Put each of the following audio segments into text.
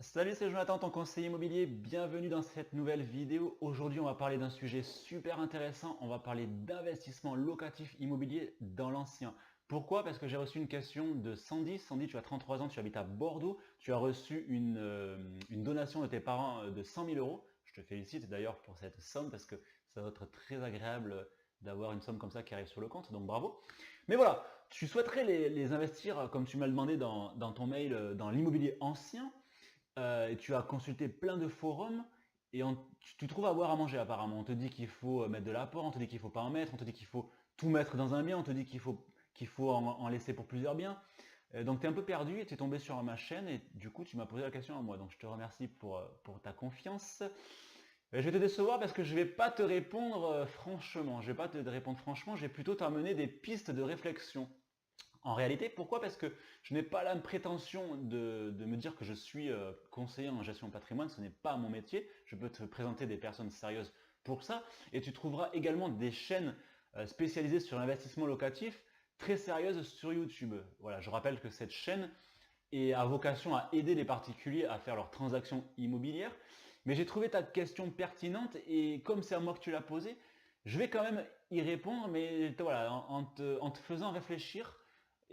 Salut, c'est Jonathan, ton conseiller immobilier. Bienvenue dans cette nouvelle vidéo. Aujourd'hui, on va parler d'un sujet super intéressant. On va parler d'investissement locatif immobilier dans l'ancien. Pourquoi? Parce que j'ai reçu une question de Sandy. Sandy, tu as 33 ans, tu habites à Bordeaux. Tu as reçu une donation de tes parents de 100 000 euros. Je te félicite d'ailleurs pour cette somme parce que ça va être très agréable d'avoir une somme comme ça qui arrive sur le compte. Donc bravo. Mais voilà, tu souhaiterais les investir, comme tu m'as demandé dans ton mail, dans l'immobilier ancien. Et tu as consulté plein de forums et tu trouves à boire à manger apparemment. On te dit qu'il faut mettre de l'apport, on te dit qu'il ne faut pas en mettre, on te dit qu'il faut tout mettre dans un bien, on te dit qu'il faut en laisser pour plusieurs biens. Donc tu es un peu perdu et tu es tombé sur ma chaîne et du coup tu m'as posé la question à moi. Donc je te remercie pour ta confiance. Je vais te décevoir parce que je ne vais pas te répondre franchement. Je ne vais pas te répondre franchement, je vais plutôt t'amener des pistes de réflexion. En réalité, pourquoi? Parce que je n'ai pas la prétention de me dire que je suis conseiller en gestion de patrimoine, ce n'est pas mon métier. Je peux te présenter des personnes sérieuses pour ça. Et tu trouveras également des chaînes spécialisées sur l'investissement locatif très sérieuses sur YouTube. Voilà, je rappelle que cette chaîne a vocation à aider les particuliers à faire leurs transactions immobilières. Mais j'ai trouvé ta question pertinente et comme c'est à moi que tu l'as posée, je vais quand même y répondre, mais voilà, en te faisant réfléchir.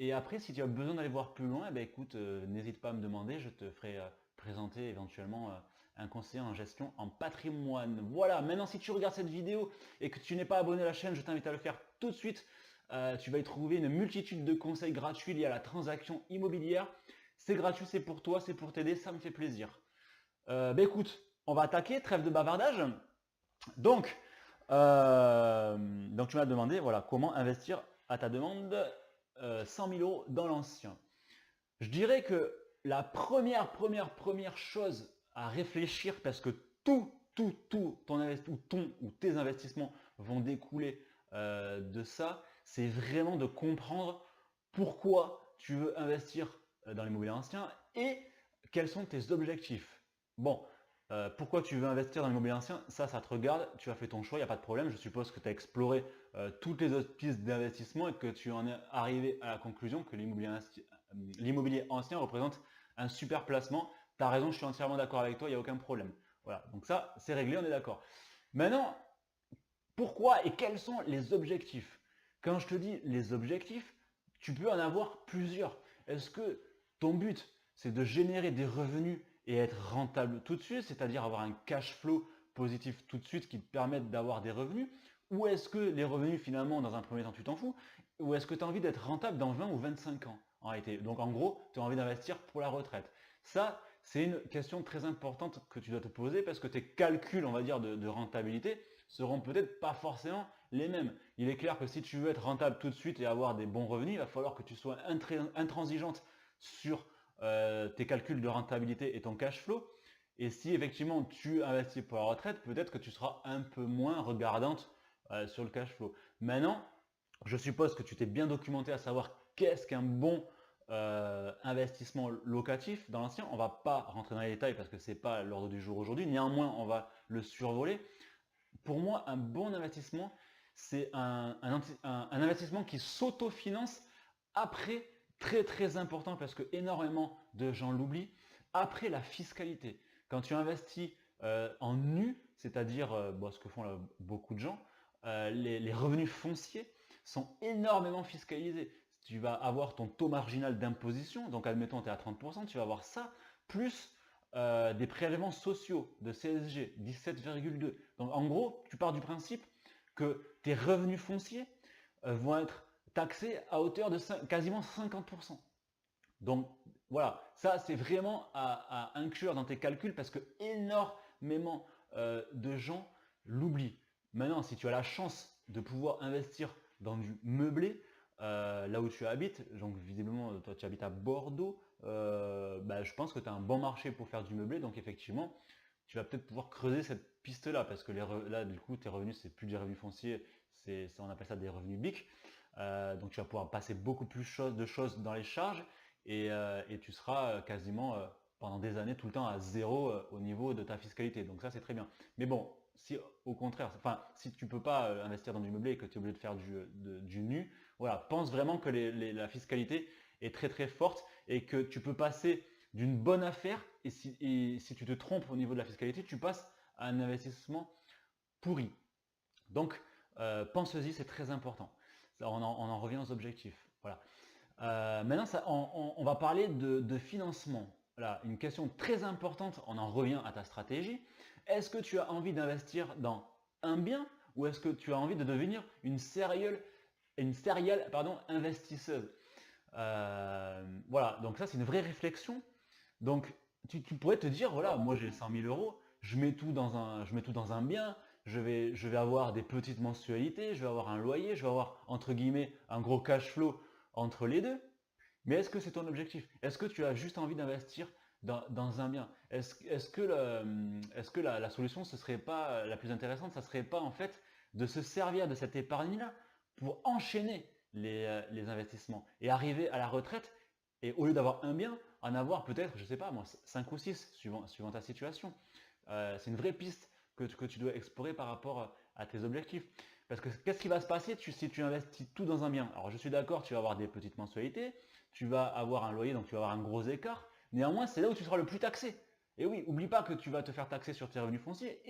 Et après, si tu as besoin d'aller voir plus loin, eh ben, écoute, n'hésite pas à me demander, je te ferai présenter éventuellement un conseiller en gestion en patrimoine. Voilà, maintenant si tu regardes cette vidéo et que tu n'es pas abonné à la chaîne, je t'invite à le faire tout de suite. Tu vas y trouver une multitude de conseils gratuits liés à la transaction immobilière. C'est gratuit, c'est pour toi, c'est pour t'aider, ça me fait plaisir. Écoute, on va attaquer, trêve de bavardage. Donc, donc tu m'as demandé voilà, comment investir à ta demande 100 000 euros dans l'ancien. Je dirais que la première chose à réfléchir, parce que tout ton ou tes investissements vont découler de ça, c'est vraiment de comprendre pourquoi tu veux investir dans l'immobilier ancien et quels sont tes objectifs. Bon, pourquoi tu veux investir dans l'immobilier ancien? Ça te regarde, tu as fait ton choix, il n'y a pas de problème. Je suppose que tu as exploré toutes les autres pistes d'investissement et que tu en es arrivé à la conclusion que l'immobilier ancien représente un super placement. Tu as raison, je suis entièrement d'accord avec toi, il n'y a aucun problème. Voilà, donc ça, c'est réglé, on est d'accord. Maintenant, pourquoi et quels sont les objectifs? Quand je te dis les objectifs, tu peux en avoir plusieurs. Est-ce que ton but, c'est de générer des revenus et être rentable tout de suite, c'est-à-dire avoir un cash flow positif tout de suite qui te permette d'avoir des revenus? Ou est-ce que les revenus, finalement, dans un premier temps, tu t'en fous? Ou est-ce que tu as envie d'être rentable dans 20 ou 25 ans en réalité? Donc en gros, tu as envie d'investir pour la retraite. Ça, c'est une question très importante que tu dois te poser parce que tes calculs, on va dire, de rentabilité seront peut-être pas forcément les mêmes. Il est clair que si tu veux être rentable tout de suite et avoir des bons revenus, il va falloir que tu sois intransigeante sur tes calculs de rentabilité et ton cash flow. Et si effectivement tu investis pour la retraite, peut-être que tu seras un peu moins regardante sur le cash flow. Maintenant, je suppose que tu t'es bien documenté à savoir qu'est-ce qu'un bon investissement locatif dans l'ancien. On ne va pas rentrer dans les détails parce que ce n'est pas l'ordre du jour aujourd'hui. Néanmoins, on va le survoler. Pour moi, un bon investissement, c'est un investissement qui s'autofinance après, très important, parce que énormément de gens l'oublient, après la fiscalité. Quand tu investis en nu, c'est-à-dire ce que font là, beaucoup de gens, les revenus fonciers sont énormément fiscalisés. Tu vas avoir ton taux marginal d'imposition, donc admettons tu es à 30%, tu vas avoir ça, plus des prélèvements sociaux de CSG, 17,2. Donc en gros, tu pars du principe que tes revenus fonciers vont être taxés à hauteur de quasiment 50%. Donc voilà, ça c'est vraiment à inclure dans tes calculs parce que énormément de gens l'oublient. Maintenant, si tu as la chance de pouvoir investir dans du meublé, là où tu habites, donc visiblement toi tu habites à Bordeaux, je pense que tu as un bon marché pour faire du meublé, donc effectivement tu vas peut-être pouvoir creuser cette piste-là, parce que là du coup tes revenus c'est plus des revenus fonciers, on appelle ça des revenus BIC, donc tu vas pouvoir passer beaucoup plus de choses dans les charges, et tu seras quasiment pendant des années tout le temps à zéro au niveau de ta fiscalité. Donc ça c'est très bien. Mais bon, si au contraire, enfin si tu peux pas investir dans du meublé et que tu es obligé de faire du nu, voilà, pense vraiment que la fiscalité est très forte et que tu peux passer d'une bonne affaire, et si tu te trompes au niveau de la fiscalité, tu passes à un investissement pourri. Donc, pense-y, c'est très important. On en revient aux objectifs. Voilà. Maintenant, on va parler de financement. Voilà, une question très importante, on en revient à ta stratégie. Est-ce que tu as envie d'investir dans un bien ou est-ce que tu as envie de devenir une serial investisseuse? Voilà, donc ça c'est une vraie réflexion. Donc tu pourrais te dire, voilà, moi j'ai 100 000 euros, je mets tout dans un bien, je vais avoir des petites mensualités, je vais avoir un loyer, je vais avoir entre guillemets un gros cash flow entre les deux. Mais est-ce que c'est ton objectif? Est-ce que tu as juste envie d'investir dans un bien? Est-ce que la solution, ce serait pas la plus intéressante, ça serait pas en fait de se servir de cette épargne-là pour enchaîner les investissements et arriver à la retraite et au lieu d'avoir un bien, en avoir peut-être, je sais pas moi, 5 ou 6 suivant ta situation. C'est une vraie piste que tu dois explorer par rapport à tes objectifs. Parce que qu'est-ce qui va se passer si tu investis tout dans un bien? Alors je suis d'accord, tu vas avoir des petites mensualités, tu vas avoir un loyer, donc tu vas avoir un gros écart. Néanmoins, c'est là où tu seras le plus taxé. Et oui, oublie pas que tu vas te faire taxer sur tes revenus fonciers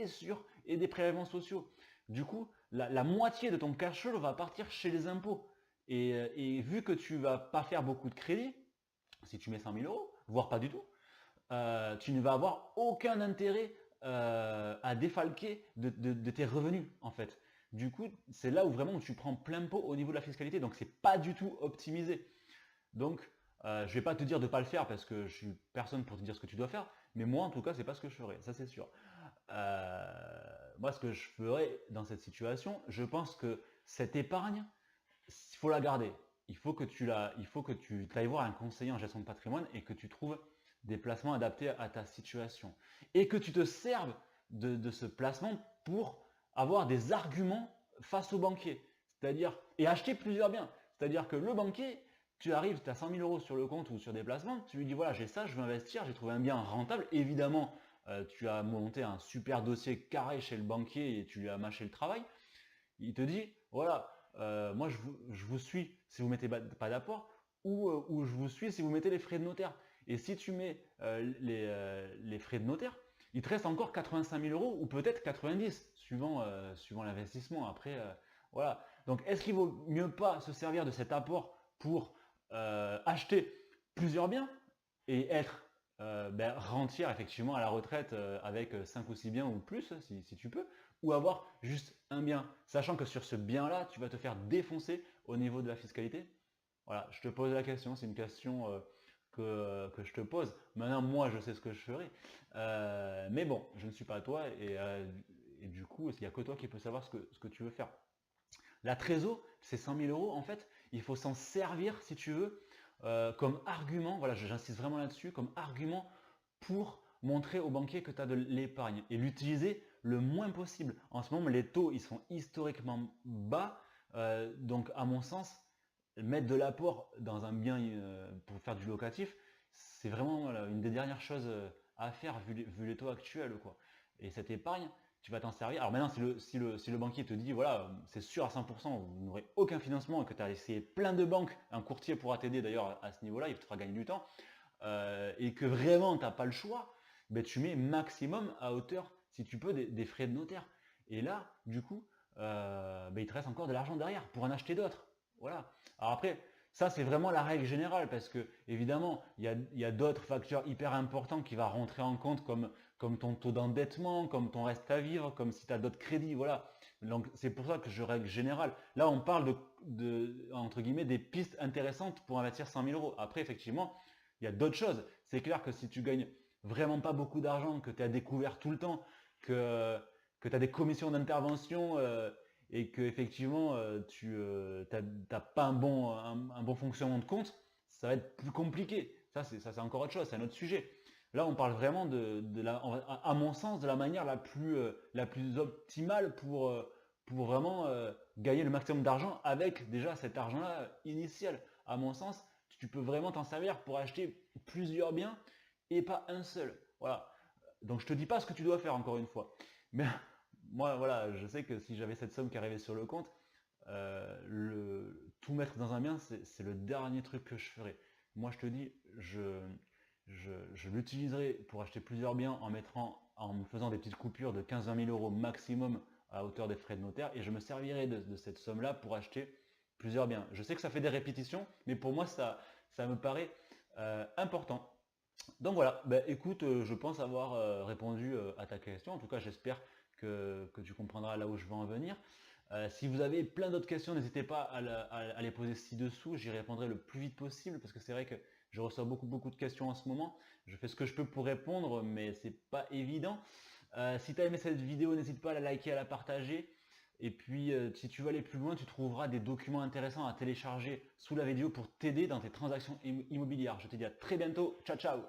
et des prélèvements sociaux. Du coup, la moitié de ton cash flow va partir chez les impôts. Et vu que tu vas pas faire beaucoup de crédit, si tu mets 100 000 euros, voire pas du tout, tu ne vas avoir aucun intérêt à défalquer de tes revenus en fait. Du coup, c'est là où vraiment tu prends plein pot au niveau de la fiscalité, donc c'est pas du tout optimisé. Donc, je vais pas te dire de pas le faire parce que je suis personne pour te dire ce que tu dois faire, mais moi en tout cas, c'est pas ce que je ferais, ça c'est sûr. Moi, ce que je ferais dans cette situation, je pense que cette épargne, il faut la garder. Il faut que tu ailles voir un conseiller en gestion de patrimoine et que tu trouves des placements adaptés à ta situation. Et que tu te serves de ce placement pour avoir des arguments face au banquier. C'est-à-dire, et acheter plusieurs biens. C'est-à-dire que le banquier, tu arrives, tu as 100 000 euros sur le compte ou sur des placements, tu lui dis voilà, j'ai ça, je veux investir, j'ai trouvé un bien rentable. Évidemment, tu as monté un super dossier carré chez le banquier et tu lui as mâché le travail. Il te dit voilà, moi je vous suis si vous mettez pas d'apport ou je vous suis si vous mettez les frais de notaire. Et si tu mets les frais de notaire, il te reste encore 85 000 euros ou peut-être 90 suivant l'investissement. Après, voilà. Donc est-ce qu'il vaut mieux pas se servir de cet apport pour acheter plusieurs biens et être rentière effectivement à la retraite avec 5 ou 6 biens ou plus si tu peux, ou avoir juste un bien, sachant que sur ce bien-là, tu vas te faire défoncer au niveau de la fiscalité? Voilà, je te pose la question, c'est une question que je te pose. Maintenant, moi, je sais ce que je ferai. Mais bon, je ne suis pas toi et du coup, il n'y a que toi qui peux savoir ce que tu veux faire. La trésor, c'est 100 000 euros. En fait, il faut s'en servir, si tu veux, comme argument, voilà, j'insiste vraiment là-dessus, comme argument pour montrer au banquier que tu as de l'épargne et l'utiliser le moins possible. En ce moment, les taux, ils sont historiquement bas. Donc, à mon sens, mettre de l'apport dans un bien pour faire du locatif, c'est vraiment voilà, une des dernières choses à faire vu les taux actuels, quoi. Et cette épargne, tu vas t'en servir. Alors maintenant, si le banquier te dit, voilà, c'est sûr à 100%, vous n'aurez aucun financement et que tu as essayé plein de banques, un courtier pourra t'aider d'ailleurs à ce niveau-là, il te fera gagner du temps, et que vraiment tu n'as pas le choix, ben, tu mets maximum à hauteur, si tu peux, des frais de notaire. Et là, du coup, ben, il te reste encore de l'argent derrière pour en acheter d'autres. Voilà. Alors après, ça c'est vraiment la règle générale parce que évidemment, il y a d'autres facteurs hyper importants qui vont rentrer en compte comme ton taux d'endettement, comme ton reste à vivre, comme si tu as d'autres crédits, voilà. Donc c'est pour ça que je règle générale. Là, on parle entre guillemets, des pistes intéressantes pour investir 100 000 euros. Après, effectivement, il y a d'autres choses. C'est clair que si tu gagnes vraiment pas beaucoup d'argent, que tu es à découvert tout le temps, que tu as des commissions d'intervention et que effectivement tu n'as pas un bon fonctionnement de compte, ça va être plus compliqué. Ça c'est encore autre chose, c'est un autre sujet. Là, on parle vraiment à mon sens, de la manière la plus optimale pour vraiment gagner le maximum d'argent avec déjà cet argent-là initial. À mon sens, tu peux vraiment t'en servir pour acheter plusieurs biens et pas un seul. Voilà. Donc je te dis pas ce que tu dois faire encore une fois. Mais moi, voilà, je sais que si j'avais cette somme qui arrivait sur le compte, tout mettre dans un bien, c'est le dernier truc que je ferais. Moi, je te dis, je l'utiliserai pour acheter plusieurs biens en me faisant des petites coupures de 15-20 000 euros maximum à hauteur des frais de notaire, et je me servirai de cette somme-là pour acheter plusieurs biens. Je sais que ça fait des répétitions, mais pour moi, ça me paraît important. Donc voilà, ben, écoute, je pense avoir répondu à ta question. En tout cas, j'espère que tu comprendras là où je veux en venir. Si vous avez plein d'autres questions, n'hésitez pas à les poser ci-dessous. J'y répondrai le plus vite possible parce que c'est vrai que je reçois beaucoup de questions en ce moment. Je fais ce que je peux pour répondre, mais c'est pas évident. Si tu as aimé cette vidéo, n'hésite pas à la liker, à la partager. Et puis, si tu veux aller plus loin, tu trouveras des documents intéressants à télécharger sous la vidéo pour t'aider dans tes transactions immobilières. Je te dis à très bientôt. Ciao, ciao!